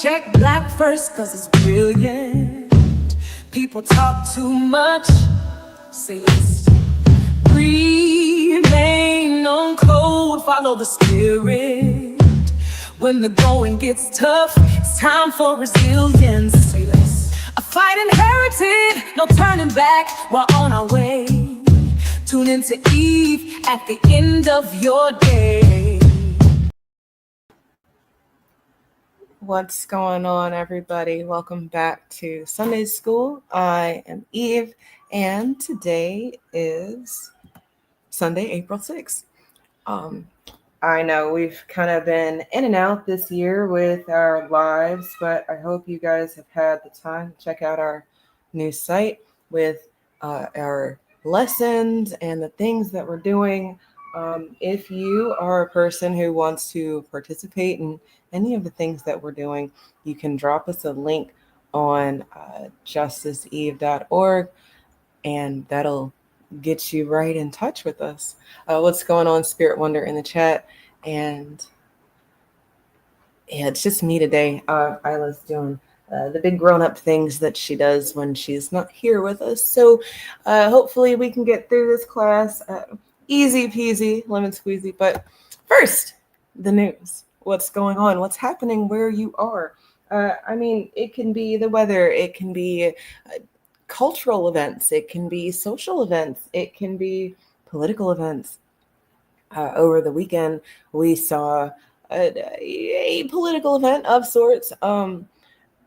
Check black first cause it's brilliant. People talk too much. Say this. Remain on code, follow the spirit. When the going gets tough, it's time for resilience. Say this. A fight inherited, no turning back, we're on our way. Tune into Eve at the end of your day. What's going on, everybody? Welcome back to Sunday School. I am Eve, and today is Sunday, April 6th. I know we've kind of been in and out this year with our lives, but I hope you guys have had the time to check out our new site with our lessons and the things that we're doing. If you are a person who wants to participate in any of the things that we're doing, you can drop us a link on justiceeve.org, and that'll get you right in touch with us. What's going on, Spirit Wonder, in the chat? And yeah, it's just me today. Isla's doing the big grown-up things that she does when she's not here with us. So hopefully we can get through this class easy peasy, lemon squeezy. But first, the news. What's going on? What's happening where you are? It can be the weather. It can be cultural events. It can be social events. It can be political events. Over the weekend, we saw a political event of sorts. I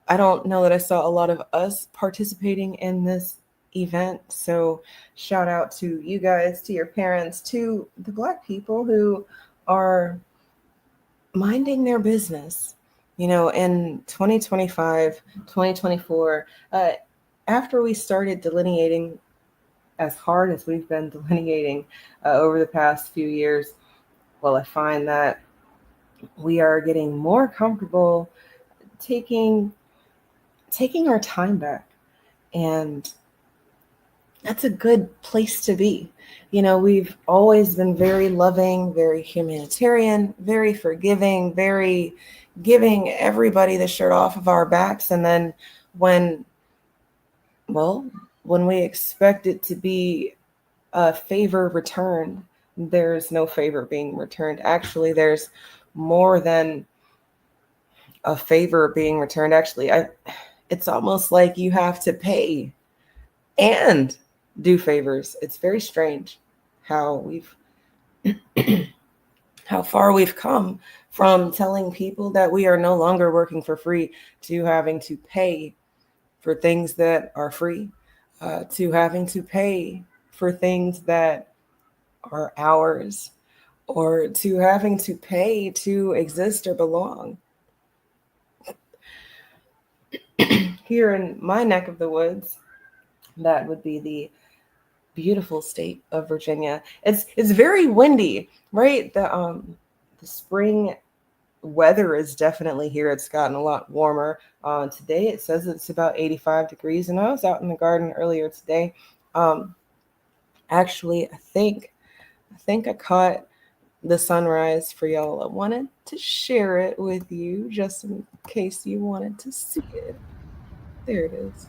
don't know that I saw a lot of us participating in this event. So shout out to you guys, to your parents, to the Black people who are minding their business. You know, in 2025, 2024, after we started delineating as hard as we've been delineating over the past few years, well, I find that we are getting more comfortable taking our time back. And that's a good place to be. You know, we've always been very loving, very humanitarian, very forgiving, very giving everybody the shirt off of our backs. And then when we expect it to be a favor returned, there's no favor being returned. Actually, there's more than a favor being returned. Actually, it's almost like you have to pay and do favors. It's very strange how far we've come from telling people that we are no longer working for free to having to pay for things that are free, to having to pay for things that are ours, or to having to pay to exist or belong. Here in my neck of the woods, that would be the beautiful state of Virginia. It's very windy, right? The spring weather is definitely here. It's gotten a lot warmer. Today it says it's about 85 degrees, and I was out in the garden earlier today. Actually, I think I caught the sunrise for y'all. I wanted to share it with you just in case you wanted to see it. There it is.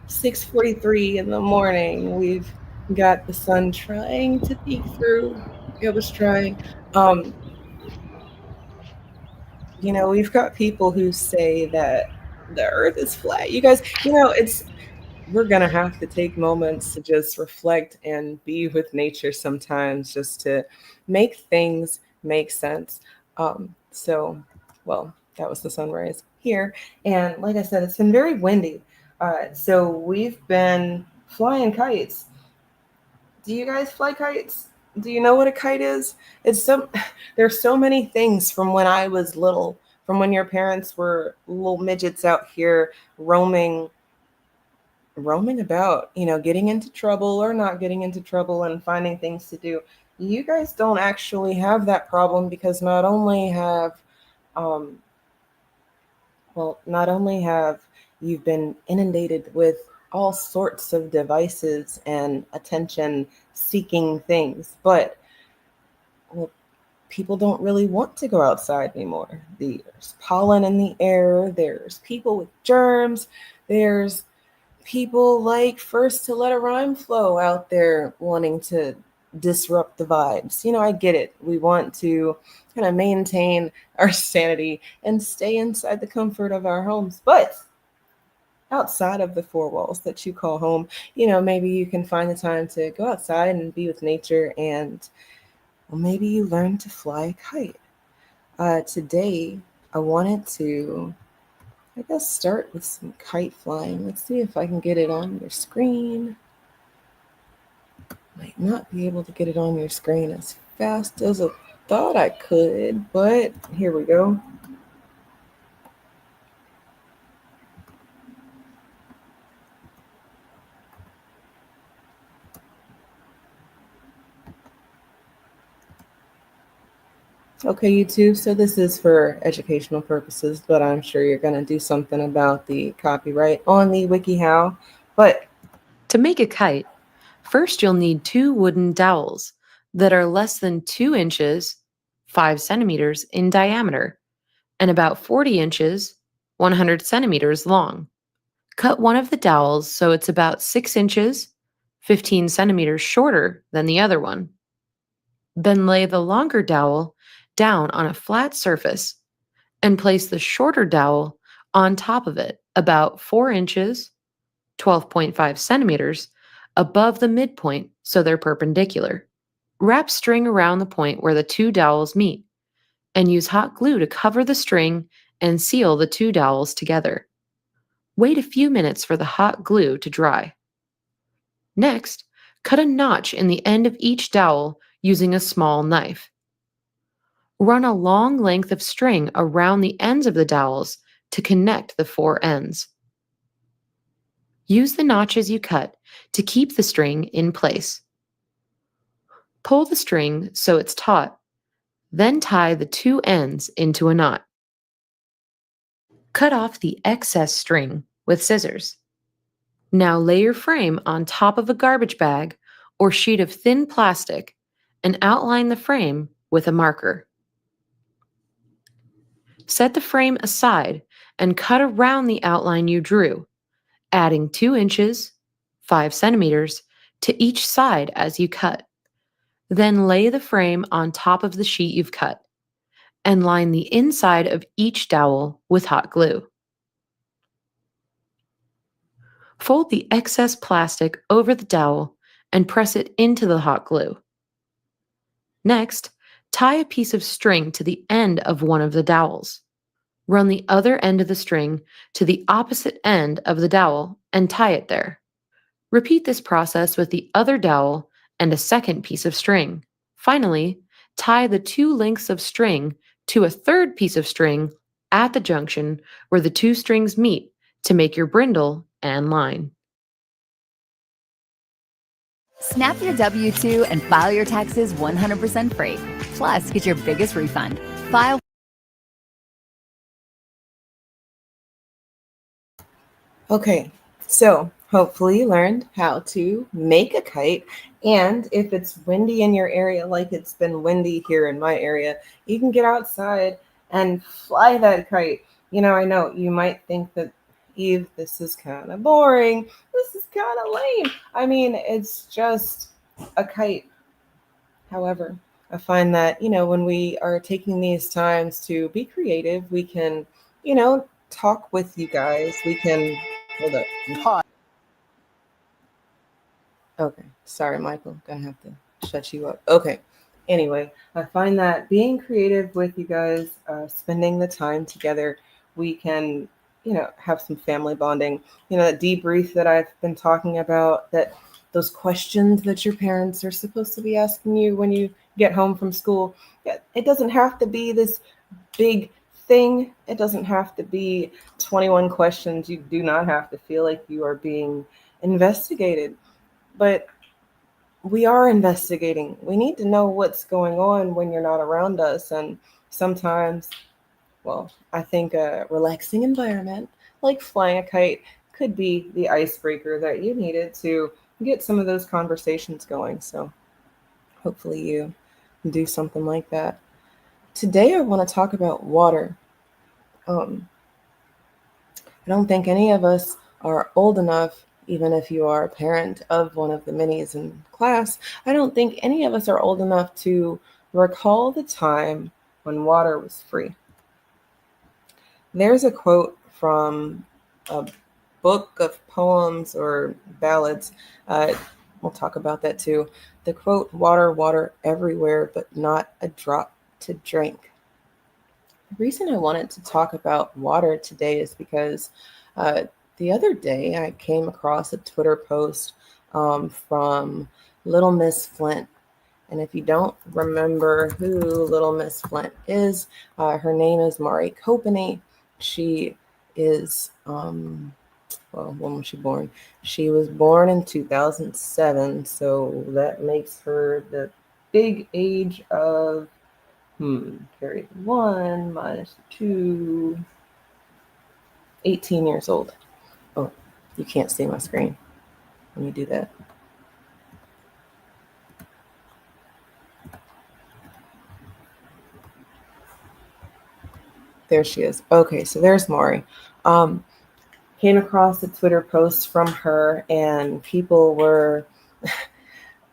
6:43 in the morning. We've got the sun trying to peek through. It was trying. You know, we've got people who say that the earth is flat. You guys, we're gonna have to take moments to just reflect and be with nature sometimes, just to make things make sense. That was the sunrise here, and like I said, it's been very windy. So we've been flying kites. Do you guys fly kites? Do you know what a kite is? There's so many things from when I was little, from when your parents were little midgets out here roaming about, getting into trouble or not getting into trouble and finding things to do. You guys don't actually have that problem, because not only have you've been inundated with all sorts of devices and attention seeking things, but people don't really want to go outside anymore. There's pollen in the air, there's people with germs, there's people like First to Let a Rhyme Flow out there wanting to disrupt the vibes. I get it. We want to kind of maintain our sanity and stay inside the comfort of our homes. But outside of the four walls that you call home, maybe you can find the time to go outside and be with nature, and well, maybe you learn to fly a kite. Today, I wanted to, I guess, start with some kite flying. Let's see if I can get it on your screen. Might not be able to get it on your screen as fast as I thought I could, but here we go. Okay, YouTube, so this is for educational purposes, but I'm sure you're going to do something about the copyright on the WikiHow. But to make a kite, first you'll need 2 wooden dowels that are less than 2 inches, 5 centimeters in diameter, and about 40 inches, 100 centimeters long. Cut one of the dowels so it's about 6 inches, 15 centimeters shorter than the other one. Then lay the longer dowel down on a flat surface and place the shorter dowel on top of it about 4 inches, 12.5 centimeters, above the midpoint so they're perpendicular. Wrap string around the point where the 2 dowels meet and use hot glue to cover the string and seal the 2 dowels together. Wait a few minutes for the hot glue to dry. Next, cut a notch in the end of each dowel using a small knife. Run a long length of string around the ends of the dowels to connect the 4 ends. Use the notches you cut to keep the string in place. Pull the string so it's taut, then tie the 2 ends into a knot. Cut off the excess string with scissors. Now lay your frame on top of a garbage bag or sheet of thin plastic and outline the frame with a marker. Set the frame aside and cut around the outline you drew, adding 2 inches, 5 centimeters, to each side as you cut. Then lay the frame on top of the sheet you've cut and line the inside of each dowel with hot glue. Fold the excess plastic over the dowel and press it into the hot glue. Next, tie a piece of string to the end of one of the dowels. Run the other end of the string to the opposite end of the dowel and tie it there. Repeat this process with the other dowel and a second piece of string. Finally, tie the 2 lengths of string to a third piece of string at the junction where the 2 strings meet to make your brindle and line. Snap your W-2 and file your taxes 100% free. Plus, get your biggest refund. File. Okay, so hopefully you learned how to make a kite. And if it's windy in your area, like it's been windy here in my area, you can get outside and fly that kite. I know you might think that, Eve, this is kind of boring. This is kind of lame. I mean, it's just a kite. However, I find that, when we are taking these times to be creative, we can, talk with you guys. We can, hold up. Pause. Okay, sorry, Michael. Gonna have to shut you up. Okay. Anyway, I find that being creative with you guys, spending the time together, we can, have some family bonding. That debrief that I've been talking about, that those questions that your parents are supposed to be asking you when you get home from school. It doesn't have to be this big thing. It doesn't have to be 21 questions. You do not have to feel like you are being investigated. But we are investigating. We need to know what's going on when you're not around us. And sometimes, well, I think a relaxing environment like flying a kite could be the icebreaker that you needed to get some of those conversations going. So hopefully you do something like that. Today I want to talk about water. Um, I don't think any of us are old enough, even if you are a parent of one of the minis in class, I don't think any of us are old enough to recall the time when water was free. There's a quote from a book of poems or ballads. Uh, we'll talk about that too. The quote, water, water everywhere, but not a drop to drink. The reason I wanted to talk about water today is because uh, the other day I came across a Twitter post from Little Miss Flint. And if you don't remember who Little Miss Flint is, her name is Mari Copeny. She is, well, when was she born? She was born in 2007, so that makes her the big age of carry 1 minus 2, 18 years old. Oh, you can't see my screen when you do that. There she is. Okay, so there's Maury. Came across a Twitter post from her, and people were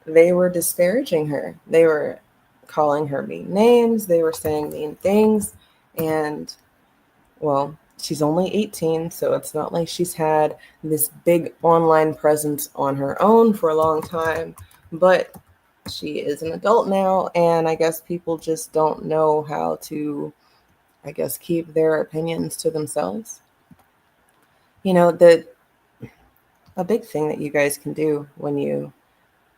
they were disparaging her. They were calling her mean names. They were saying mean things, and well, she's only 18, so it's not like she's had this big online presence on her own for a long time, but she is an adult now, and I guess people just don't know how to, I guess, keep their opinions to themselves. You know, a big thing that you guys can do when you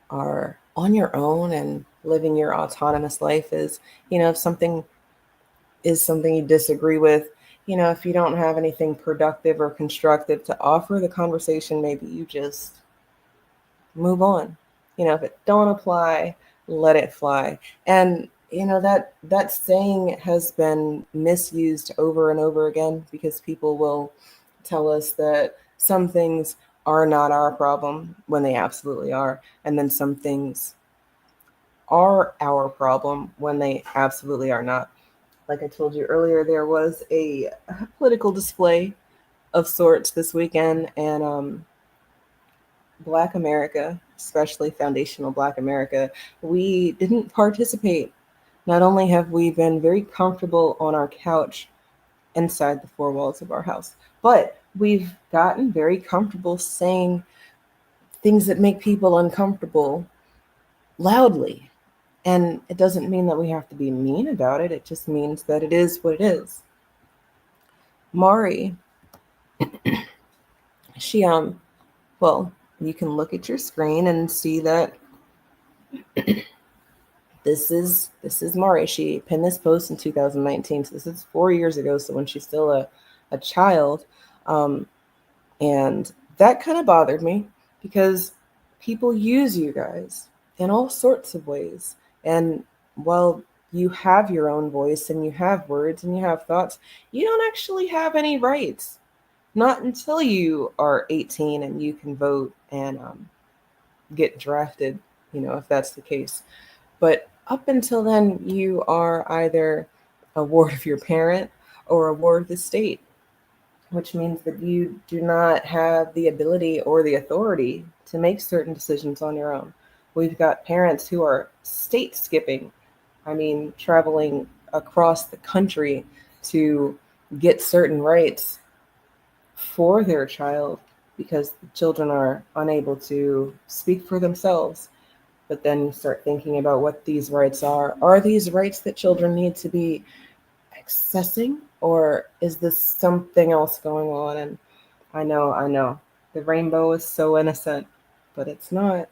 are on your own and living your autonomous life is, if something is something you disagree with, if you don't have anything productive or constructive to offer the conversation, maybe you just move on. If it don't apply, let it fly. And that saying has been misused over and over again because people will tell us that some things are not our problem when they absolutely are, and then some things are our problem when they absolutely are not. Like I told you earlier, there was a political display of sorts this weekend, and Black America, especially foundational Black America, we didn't participate. Not only have we been very comfortable on our couch inside the four walls of our house, but we've gotten very comfortable saying things that make people uncomfortable loudly. And it doesn't mean that we have to be mean about it. It just means that it is what it is. Mari, she well, you can look at your screen and see that this is Mari. She penned this post in 2019, so this is 4 years ago. So when she's still a child, and that kind of bothered me because people use you guys in all sorts of ways. And while you have your own voice and you have words and you have thoughts, you don't actually have any rights. Not until you are 18 and you can vote and get drafted, if that's the case. But up until then, you are either a ward of your parent or a ward of the state, which means that you do not have the ability or the authority to make certain decisions on your own. We've got parents who are state skipping, traveling across the country to get certain rights for their child because the children are unable to speak for themselves. But then you start thinking about what these rights are. Are these rights that children need to be accessing, or is this something else going on? And I know, the rainbow is so innocent, but it's not.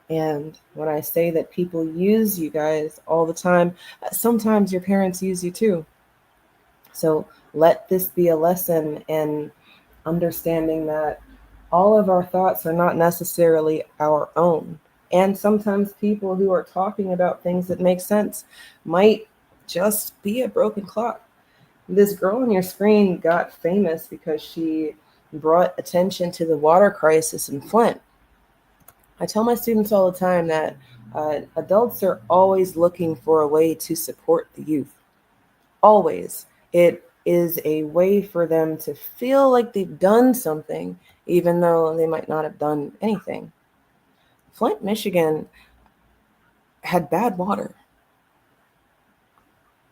And when I say that people use you guys all the time, sometimes your parents use you too. So let this be a lesson in understanding that all of our thoughts are not necessarily our own. And sometimes people who are talking about things that make sense might just be a broken clock. This girl on your screen got famous because she brought attention to the water crisis in Flint. I tell my students all the time that adults are always looking for a way to support the youth. Always. It is a way for them to feel like they've done something, even though they might not have done anything. Flint, Michigan had bad water.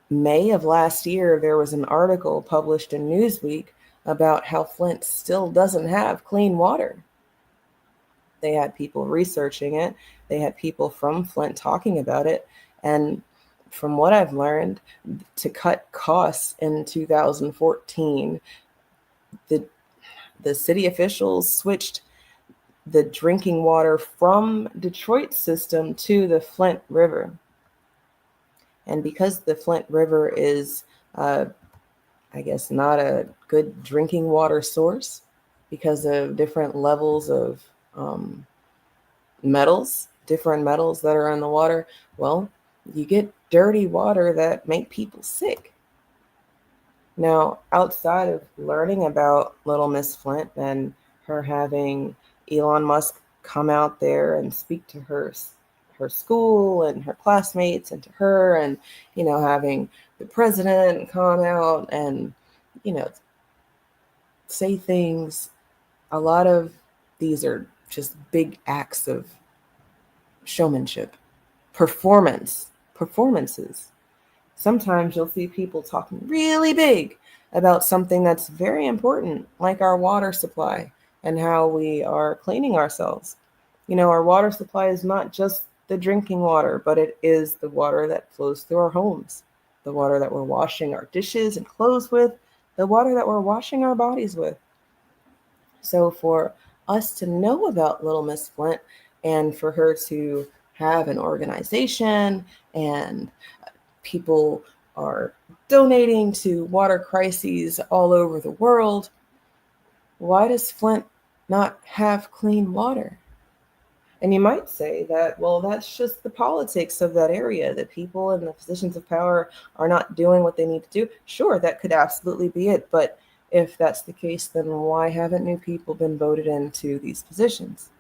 May of last year, there was an article published in Newsweek about how Flint still doesn't have clean water. They had people researching it. They had people from Flint talking about it. And from what I've learned, to cut costs in 2014, the city officials switched the drinking water from Detroit's system to the Flint River. And because the Flint River is, I guess, not a good drinking water source because of different levels of different metals that are in the water, well, you get dirty water that make people sick. Now, outside of learning about Little Miss Flint and her having Elon Musk come out there and speak to her school and her classmates and to her, and having the president come out and say things, a lot of these are just big acts of showmanship, performances. Sometimes you'll see people talking really big about something that's very important, like our water supply and how we are cleaning ourselves. Our water supply is not just the drinking water, but it is the water that flows through our homes, the water that we're washing our dishes and clothes with, the water that we're washing our bodies with. So for us to know about Little Miss Flint and for her to have an organization and people are donating to water crises all over the world, why does Flint not have clean water? And you might say that, well, that's just the politics of that area, that people in the positions of power are not doing what they need to do. Sure, that could absolutely be it. But if that's the case, then why haven't new people been voted into these positions?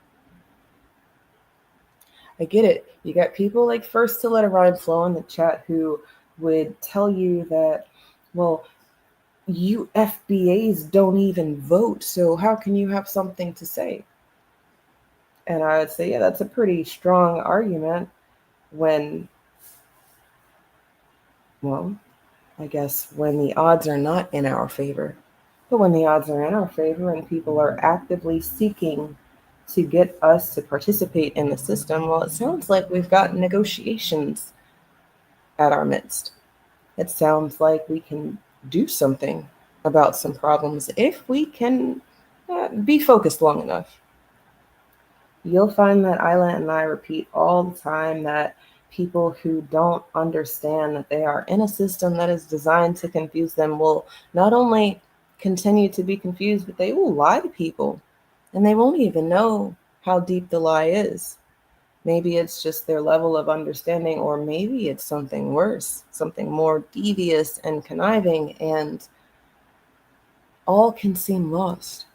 I get it. You got people like First to Let a Rhyme Flow in the chat who would tell you that, well, you FBAs don't even vote, so how can you have something to say? And I would say, yeah, that's a pretty strong argument when, well, I guess when the odds are not in our favor. But when the odds are in our favor and people are actively seeking to get us to participate in the system, well, it sounds like we've got negotiations at our midst. It sounds like we can do something about some problems if we can be focused long enough. You'll find that Isla and I repeat all the time that people who don't understand that they are in a system that is designed to confuse them will not only continue to be confused, but they will lie to people, and they won't even know how deep the lie is. Maybe it's just their level of understanding, or maybe it's something worse, something more devious and conniving, and all can seem lost.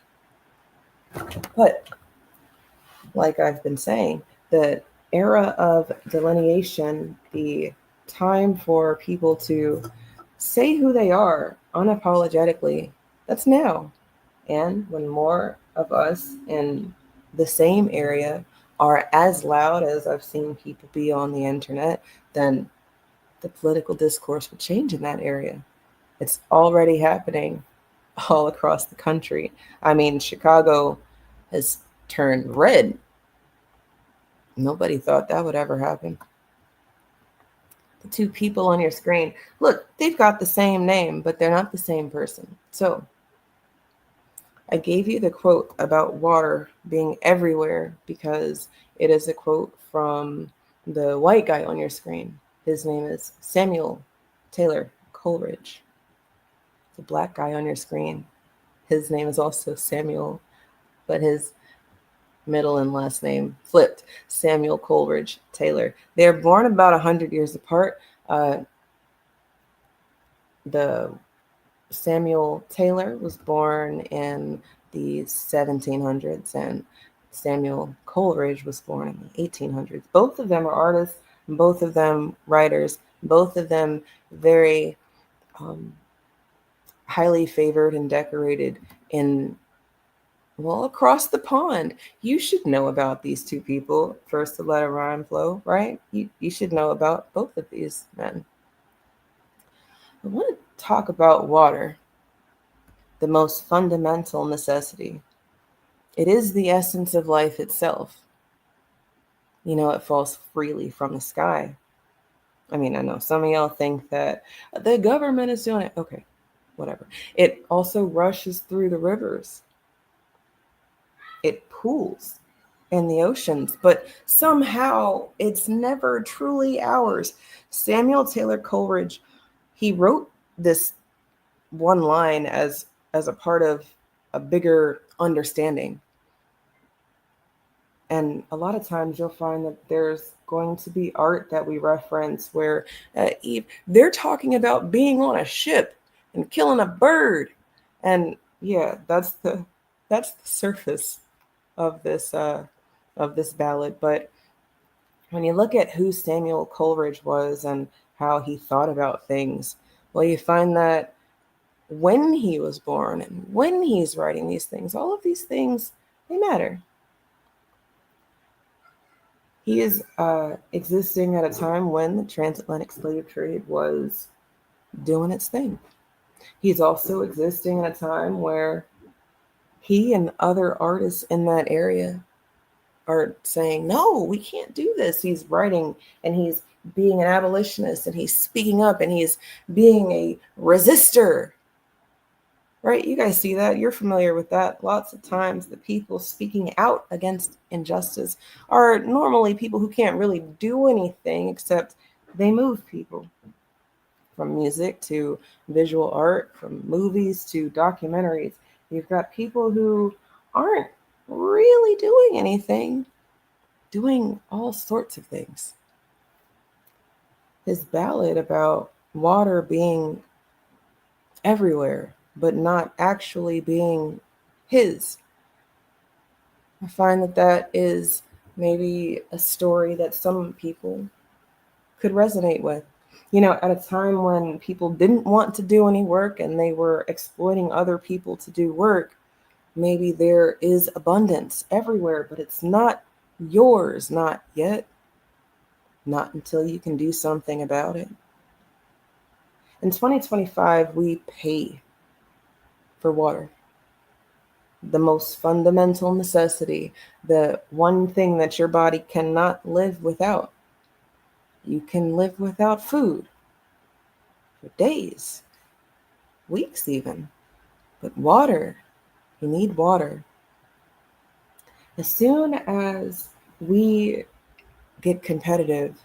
But like I've been saying, the era of delineation, the time for people to say who they are unapologetically, that's now. And when more of us in the same area are as loud as I've seen people be on the internet, then the political discourse will change in that area. It's already happening all across the country. I mean, Chicago has turned red. Nobody thought that would ever happen. The two people on your screen, look, they've got the same name, but they're not the same person. So I gave you the quote about water being everywhere because it is a quote from the white guy on your screen. His name is Samuel Taylor Coleridge. The black guy on your screen, his name is also Samuel, but his middle and last name flipped, Samuel Coleridge Taylor. They're born about 100 years apart. The Samuel Taylor was born in the 1700s, and Samuel Coleridge was born in the 1800s. Both of them are artists, both of them writers, both of them very highly favored and decorated in, well, across the pond. You should know about these two people, first to let a rhyme flow, right? You should know about both of these men. I want to talk about water, the most fundamental necessity. It is the essence of life itself. You know, it falls freely from the sky. I mean, I know some of y'all think that the government is doing it. Okay, whatever. It also rushes through the rivers, it pools in the oceans, but somehow it's never truly ours. Samuel Taylor Coleridge, he wrote this one line as a part of a bigger understanding. And a lot of times you'll find that there's going to be art that we reference where they're talking about being on a ship and killing a bird. And yeah, that's the surface of this ballad. But when you look at who Samuel Coleridge was and how he thought about things, well, you find that when he was born and when he's writing these things, all of these things, they matter. He is existing at a time when the transatlantic slave trade was doing its thing. He's also existing at a time where he and other artists in that area are saying, no, we can't do this. He's writing and he's being an abolitionist and he's speaking up and he's being a resistor. Right? You guys see that. You're familiar with that. Lots of times the people speaking out against injustice are normally people who can't really do anything except they move people. From music to visual art, from movies to documentaries. You've got people who aren't really doing anything, doing all sorts of things. His ballad about water being everywhere, but not actually being his. I find that that is maybe a story that some people could resonate with. You know, at a time when people didn't want to do any work and they were exploiting other people to do work, maybe there is abundance everywhere, but it's not yours, not yet, not until you can do something about it. In 2025, we pay for water, the most fundamental necessity, the one thing that your body cannot live without. You can live without food for days, weeks even, but water, you need water. As soon as we get competitive,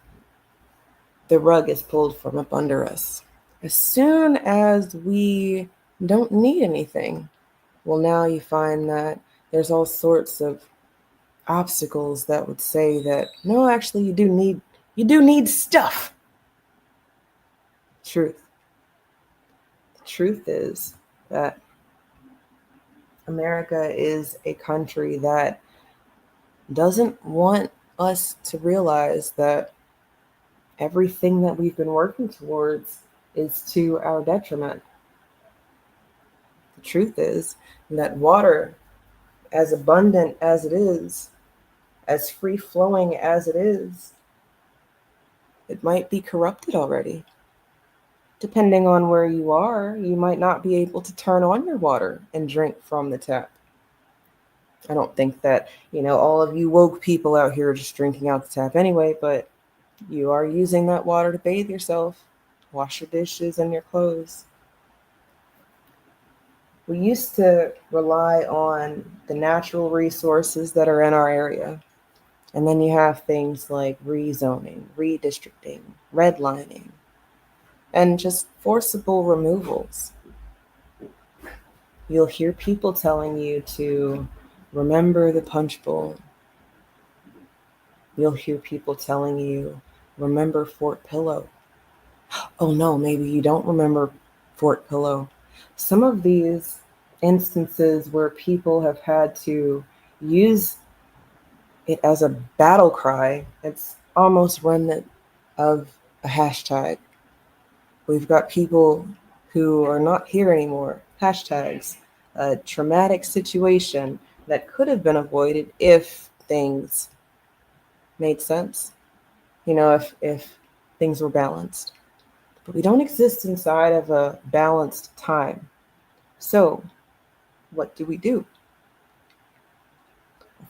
the rug is pulled from up under us. As soon as we don't need anything, well, now you find that there's all sorts of obstacles that would say that, no, actually you do need stuff. Truth. The truth is that America is a country that doesn't want us to realize that everything that we've been working towards is to our detriment. The truth is that water, as abundant as it is, as free flowing as it is, it might be corrupted already. Depending on where you are, you might not be able to turn on your water and drink from the tap. I don't think that, all of you woke people out here are just drinking out the tap anyway, but you are using that water to bathe yourself, wash your dishes and your clothes. We used to rely on the natural resources that are in our area. And then you have things like rezoning, redistricting, redlining, and just forcible removals. You'll hear people telling you to remember the punch bowl. You'll hear people telling you, remember Fort Pillow. Oh no, maybe you don't remember Fort Pillow. Some of these instances where people have had to use it as a battle cry, it's almost remnant of a hashtag. We've got people who are not here anymore. Hashtags. A traumatic situation that could have been avoided if things made sense. If things were balanced. But we don't exist inside of a balanced time. So, what do we do?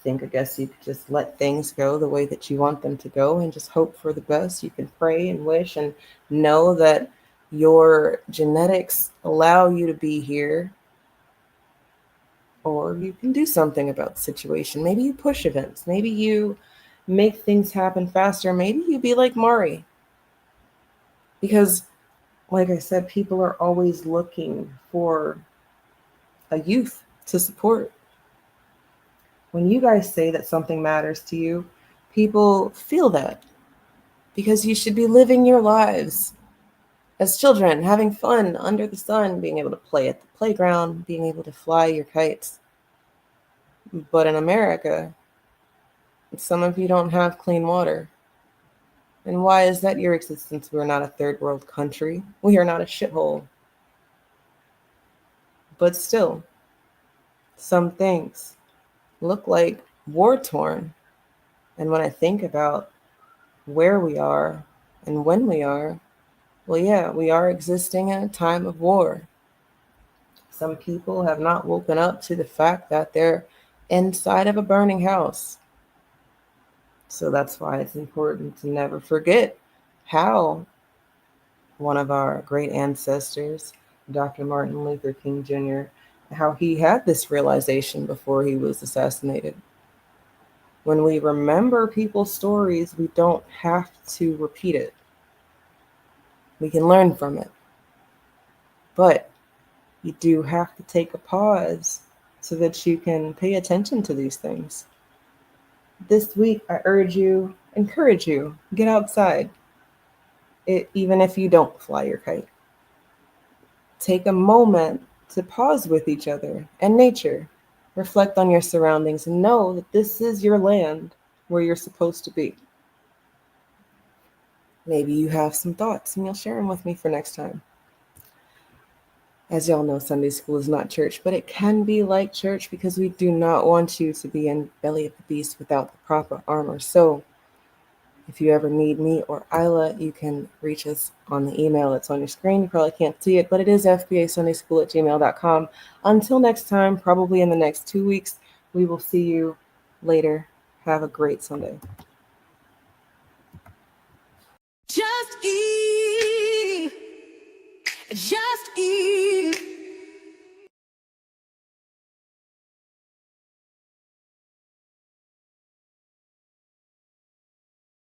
I guess you could just let things go the way that you want them to go and just hope for the best. You can pray and wish and know that your genetics allow you to be here, or you can do something about the situation. Maybe you push events. Maybe you make things happen faster. Maybe you be like Mari. Because, like I said, people are always looking for a youth to support. When you guys say that something matters to you, people feel that because you should be living your lives as children, having fun under the sun, being able to play at the playground, being able to fly your kites. But in America, some of you don't have clean water. And why is that your existence? We're not a third world country. We are not a shithole. But still, some things look like war torn. And when I think about where we are and when we are, well, yeah, we are existing in a time of war. Some people have not woken up to the fact that they're inside of a burning house. So that's why it's important to never forget how one of our great ancestors, Dr. Martin Luther King Jr., how he had this realization before he was assassinated. When we remember people's stories, we don't have to repeat it. We can learn from it. But you do have to take a pause so that you can pay attention to these things. This week, I encourage you, get outside. Even if you don't fly your kite. Take a moment to pause with each other and nature. Reflect on your surroundings and know that this is your land where you're supposed to be. Maybe you have some thoughts and you'll share them with me for next time. As y'all know, Sunday school is not church, but it can be like church because we do not want you to be in belly of the beast without the proper armor. So if you ever need me or Isla, you can reach us on the email that's on your screen. You probably can't see it, but it is fbasundayschool@gmail.com. Until next time, probably in the next 2 weeks, we will see you later. Have a great Sunday. Just eat. Just eat.